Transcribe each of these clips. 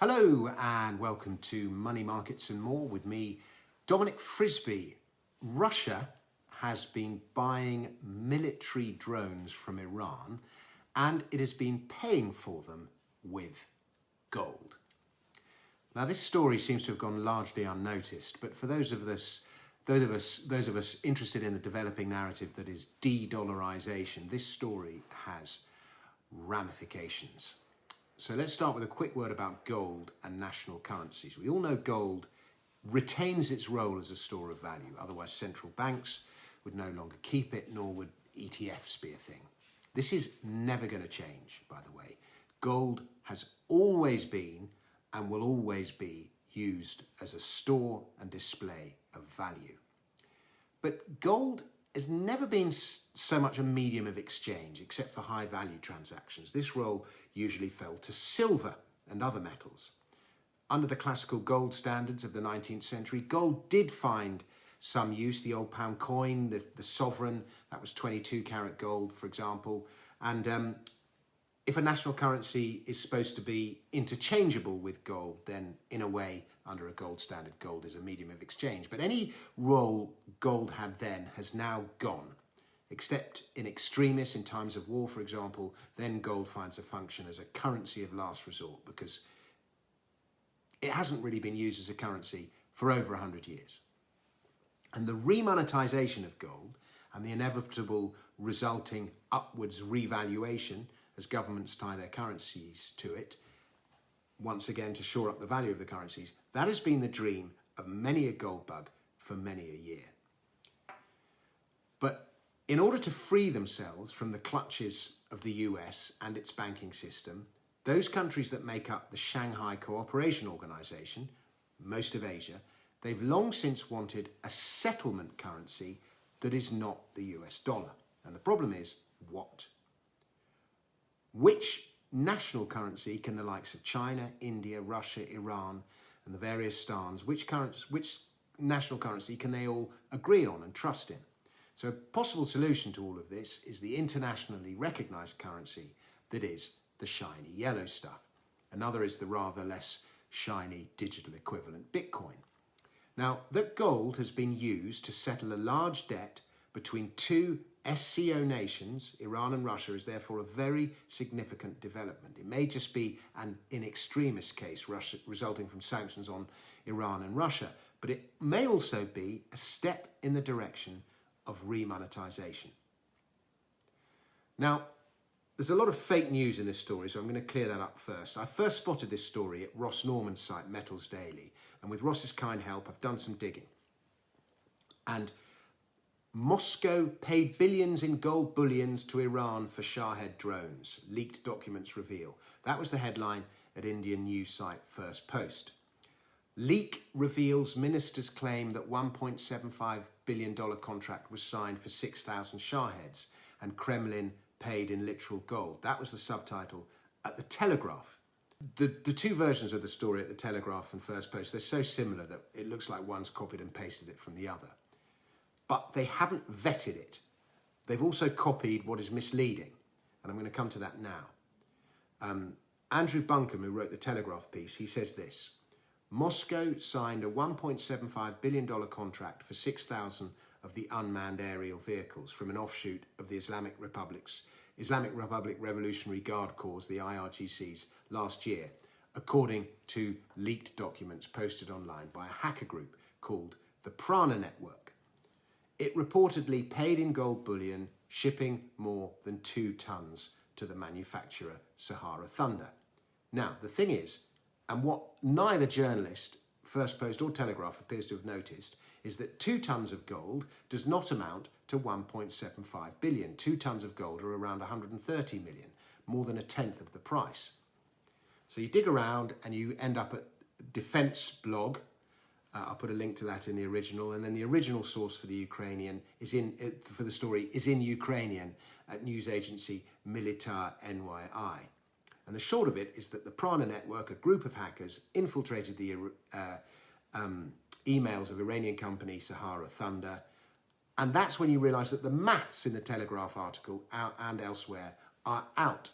Hello and welcome to Money Markets and More with me, Dominic Frisby. Russia has been buying military drones from Iran and it has been paying for them with gold. Now this story seems to have gone largely unnoticed, but for those of us interested in the developing narrative that is de-dollarisation, this story has ramifications. So let's start with a quick word about gold and national currencies. We all know gold retains its role as a store of value. Otherwise, central banks would no longer keep it, nor would ETFs be a thing. This is never going to change, by the way. Gold has always been and will always be used as a store and display of value. But gold has never been so much a medium of exchange, except for high value transactions. This role usually fell to silver and other metals. Under the classical gold standards of the 19th century, gold did find some use. The old pound coin, the sovereign, that was 22 karat gold, for example. And if a national currency is supposed to be interchangeable with gold, then in a way, under a gold standard, gold is a medium of exchange. But any role gold had then has now gone, except in extremis, in times of war, for example. Then gold finds a function as a currency of last resort because it hasn't really been used as a currency for over 100 years. And the remonetization of gold and the inevitable resulting upwards revaluation as governments tie their currencies to it, once again to shore up the value of the currencies, that has been the dream of many a gold bug for many a year. But in order to free themselves from the clutches of the US and its banking system, those countries that make up the Shanghai Cooperation Organization, most of Asia, they've long since wanted a settlement currency that is not the US dollar. And the problem is, what? Which national currency can the likes of China, India, Russia, Iran, and the various stans, which national currency can they all agree on and trust in? So a possible solution to all of this is the internationally recognized currency that is the shiny yellow stuff. Another is the rather less shiny digital equivalent Bitcoin. Now, that gold has been used to settle a large debt between two SCO nations, Iran and Russia, is therefore a very significant development. It may just be an in extremis case resulting from sanctions on Iran and Russia, but it may also be a step in the direction of remonetization. Now, there's a lot of fake news in this story, so I'm going to clear that up first. I first spotted this story at Ross Norman's site, Metals Daily, and with Ross's kind help, I've done some digging. And Moscow paid billions in gold bullions to Iran for Shahed drones, leaked documents reveal. That was the headline at Indian news site First Post. Leak reveals ministers claim that $1.75 billion contract was signed for 6,000 Shaheds and Kremlin paid in literal gold. That was the subtitle at the Telegraph. The two versions of the story at the Telegraph and First Post, they're so similar that it looks like one's copied and pasted it from the other. But they haven't vetted it. They've also copied what is misleading. And I'm going to come to that now. Andrew Buncombe, who wrote the Telegraph piece, he says this: Moscow signed a $1.75 billion contract for 6,000 of the unmanned aerial vehicles from an offshoot of the Islamic Republic Revolutionary Guard Corps, the IRGCs, last year, according to leaked documents posted online by a hacker group called the Prana Network. It reportedly paid in gold bullion, shipping more than 2 tons to the manufacturer Sahara Thunder. Now, the thing is, and what neither journalist, First Post or Telegraph appears to have noticed, is that 2 tons of gold does not amount to 1.75 billion. 2 tons of gold are around 130 million, more than a tenth of the price. So you dig around and you end up at Defense Blog. I'll put a link to that in the original, and then the original source for the Ukrainian for the story is in Ukrainian at news agency Militar NYI. And the short of it is that the Prana Network, a group of hackers, infiltrated the emails of Iranian company Sahara Thunder, and that's when you realise that the maths in the Telegraph article and elsewhere are out.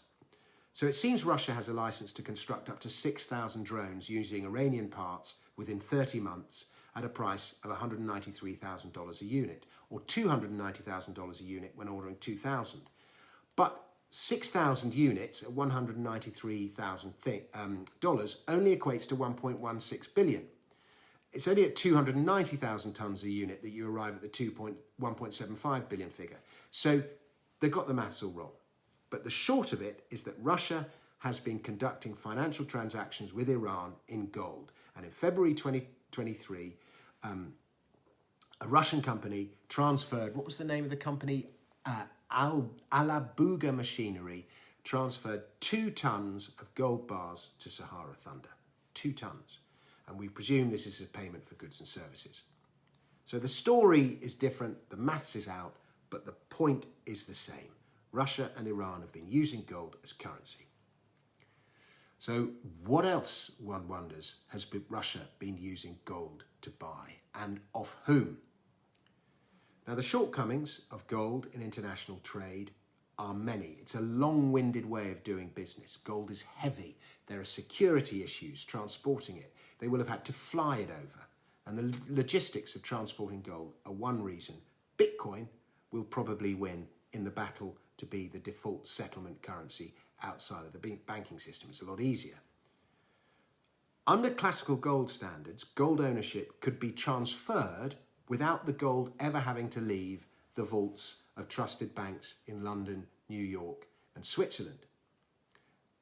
So it seems Russia has a license to construct up to 6,000 drones using Iranian parts within 30 months at a price of $193,000 a unit, or $290,000 a unit when ordering 2,000. But 6,000 units at $193,000 only equates to 1.16 billion. It's only at 290,000 tonnes a unit that you arrive at the 1.75 billion figure. So they've got the maths all wrong. But the short of it is that Russia has been conducting financial transactions with Iran in gold. And in February 2023, a Russian company transferred, what was the name of the company? Alabuga Machinery transferred 2 tonnes of gold bars to Sahara Thunder. 2 tonnes. And we presume this is a payment for goods and services. So the story is different, the maths is out, but the point is the same. Russia and Iran have been using gold as currency. So what else, one wonders, has Russia been using gold to buy, and off whom? Now, the shortcomings of gold in international trade are many. It's a long-winded way of doing business. Gold is heavy. There are security issues transporting it. They will have had to fly it over. And the logistics of transporting gold are one reason Bitcoin will probably win in the battle to be the default settlement currency outside of the banking system. It's a lot easier. Under classical gold standards, gold ownership could be transferred without the gold ever having to leave the vaults of trusted banks in London, New York, and Switzerland.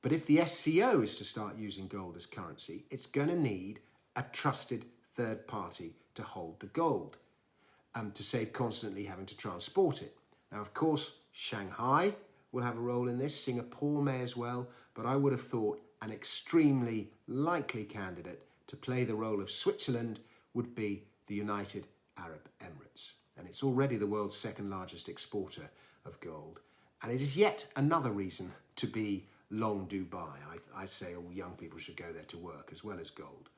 But if the SCO is to start using gold as currency, it's going to need a trusted third party to hold the gold, to save constantly having to transport it. Now, of course, Shanghai will have a role in this, Singapore may as well, but I would have thought an extremely likely candidate to play the role of Switzerland would be the United Arab Emirates. And it's already the world's second largest exporter of gold. And it is yet another reason to be long Dubai. I say all young people should go there to work as well as gold.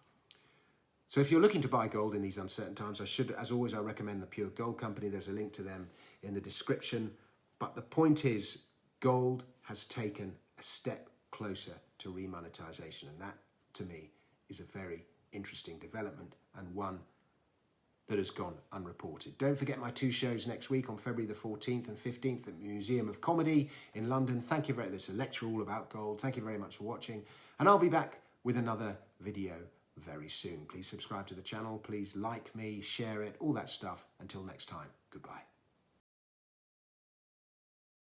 So if you're looking to buy gold in these uncertain times, as always, I recommend the Pure Gold Company. There's a link to them in the description. But the point is, gold has taken a step closer to remonetization. And that, to me, is a very interesting development and one that has gone unreported. Don't forget my 2 shows next week on February the 14th and 15th at the Museum of Comedy in London. Thank you very much. There's a lecture all about gold. Thank you very much for watching. And I'll be back with another video very soon. Please subscribe to the channel. Please like me, share it, all that stuff. Until next time, goodbye.